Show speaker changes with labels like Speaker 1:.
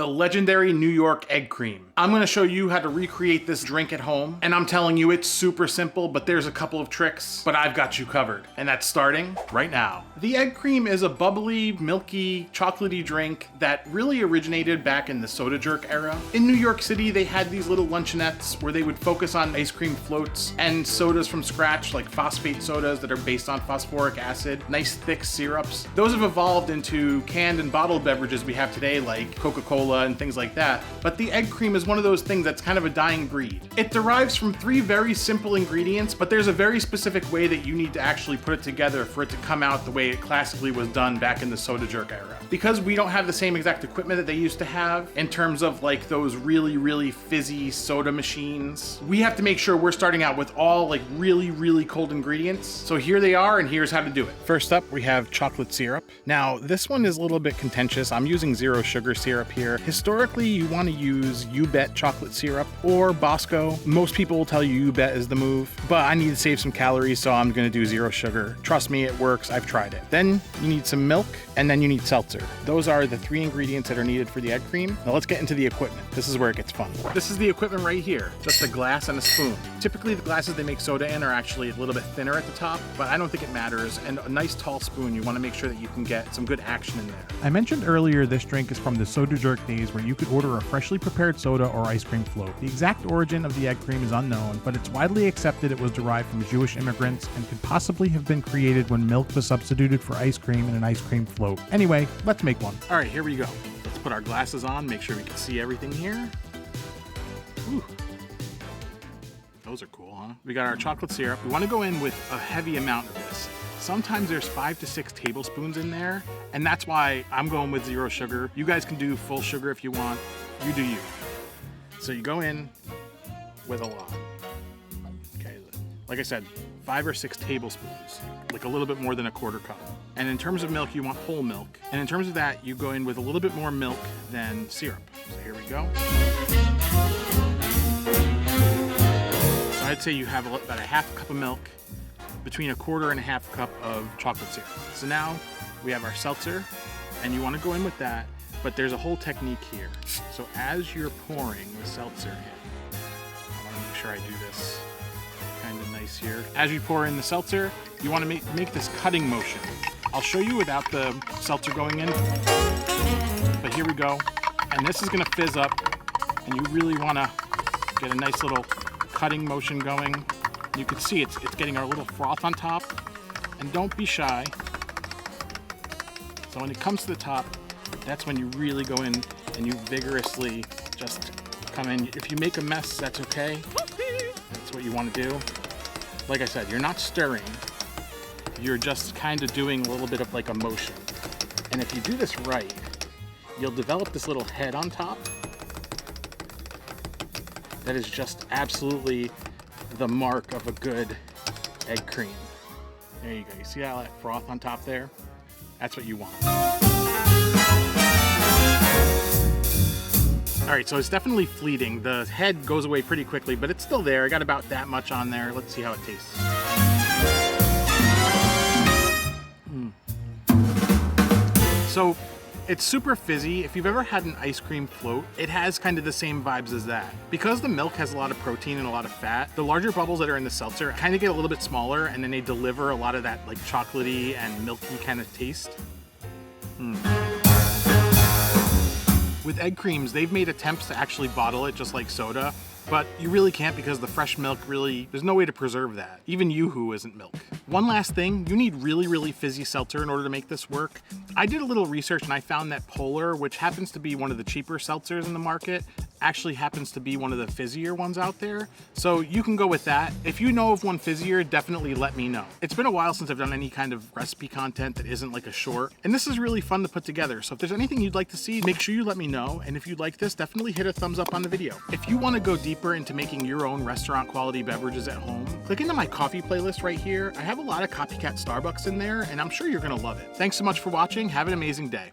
Speaker 1: the legendary New York egg cream. I'm gonna show you how to recreate this drink at home, and I'm telling you it's super simple, but there's a couple of tricks, but I've got you covered, and that's starting right now. The egg cream is a bubbly, milky, chocolatey drink that really originated back in the soda jerk era. In New York City, they had these little luncheonettes where they would focus on ice cream floats and sodas from scratch, like phosphate sodas that are based on phosphoric acid, nice thick syrups. Those have evolved into canned and bottled beverages we have today, like Coca-Cola and things like that. But the egg cream is one of those things that's kind of a dying breed. It derives from 3 very simple ingredients, but there's a very specific way that you need to actually put it together for it to come out the way it classically was done back in the soda jerk era. Because we don't have the same exact equipment that they used to have in terms of like those really fizzy soda machines, we have to make sure we're starting out with all like really cold ingredients. So here they are, and here's how to do it. First up, we have chocolate syrup. Now, this one is a little bit contentious. I'm using 0 sugar syrup here. Historically, you want to use You-Bet chocolate syrup or Bosco. Most people will tell you You-Bet is the move, but I need to save some calories, so I'm going to do 0 sugar. Trust me, it works. I've tried it. Then you need some milk, and then you need seltzer. Those are the 3 ingredients that are needed for the egg cream. Now let's get into the equipment. This is where it gets fun. This is the equipment right here. Just a glass and a spoon. Typically the glasses they make soda in are actually a little bit thinner at the top, but I don't think it matters. And a nice tall spoon, you want to make sure that you can get some good action in there.
Speaker 2: I mentioned earlier this drink is from the soda jerk days where you could order a freshly prepared soda or ice cream float. The exact origin of the egg cream is unknown, but it's widely accepted it was derived from Jewish immigrants and could possibly have been created when milk was substituted for ice cream in an ice cream float. Anyway, let's make one.
Speaker 1: All right, here we go. Let's put our glasses on, make sure we can see everything here. Ooh. Those are cool, huh? We got our chocolate syrup. We want to go in with a heavy amount of this. Sometimes there's 5 to 6 tablespoons in there, and that's why I'm going with 0 sugar. You guys can do full sugar if you want. You do you. So you go in with a lot. Okay, like I said, 5 or 6 tablespoons, like a little bit more than a 1/4 cup. And in terms of milk, you want whole milk. And in terms of that, you go in with a little bit more milk than syrup. So here we go. So I'd say you have about a 1/2 cup of milk, between a 1/4 and a 1/2 cup of chocolate syrup. So now we have our seltzer, and you want to go in with that, but there's a whole technique here. So as you're pouring the seltzer in, I want to make sure I do this kind of nice here. As you pour in the seltzer, you want to make this cutting motion. I'll show you without the seltzer going in, but here we go. And this is going to fizz up, and you really want to get a nice little cutting motion going. You can see it's getting our little froth on top, and don't be shy. So when it comes to the top, that's when you really go in and you vigorously just come in. If you make a mess, that's okay. That's what you want to do. Like I said, you're not stirring. You're just kind of doing a little bit of like a motion. And if you do this right, you'll develop this little head on top that is just absolutely the mark of a good egg cream. There you go. You see all that froth on top there? That's what you want. All right, so it's definitely fleeting. The head goes away pretty quickly, but it's still there. I got about that much on there. Let's see how it tastes. So it's super fizzy. If you've ever had an ice cream float, it has kind of the same vibes as that. Because the milk has a lot of protein and a lot of fat, the larger bubbles that are in the seltzer kind of get a little bit smaller, and then they deliver a lot of that like chocolatey and milky kind of taste. With egg creams, they've made attempts to actually bottle it just like soda, but you really can't because the fresh milk there's no way to preserve that. Even Yoo-Hoo isn't milk. One last thing, you need really fizzy seltzer in order to make this work. I did a little research and I found that Polar, which happens to be one of the cheaper seltzers in the market, actually happens to be one of the fizzier ones out there. So you can go with that. If you know of one fizzier, definitely let me know. It's been a while since I've done any kind of recipe content that isn't like a short, and this is really fun to put together. So if there's anything you'd like to see, make sure you let me know. And if you like this, definitely hit a thumbs up on the video. If you want to go deeper into making your own restaurant quality beverages at home, click into my coffee playlist right here. I have a lot of copycat Starbucks in there, and I'm sure you're gonna love it. Thanks so much for watching. Have an amazing day.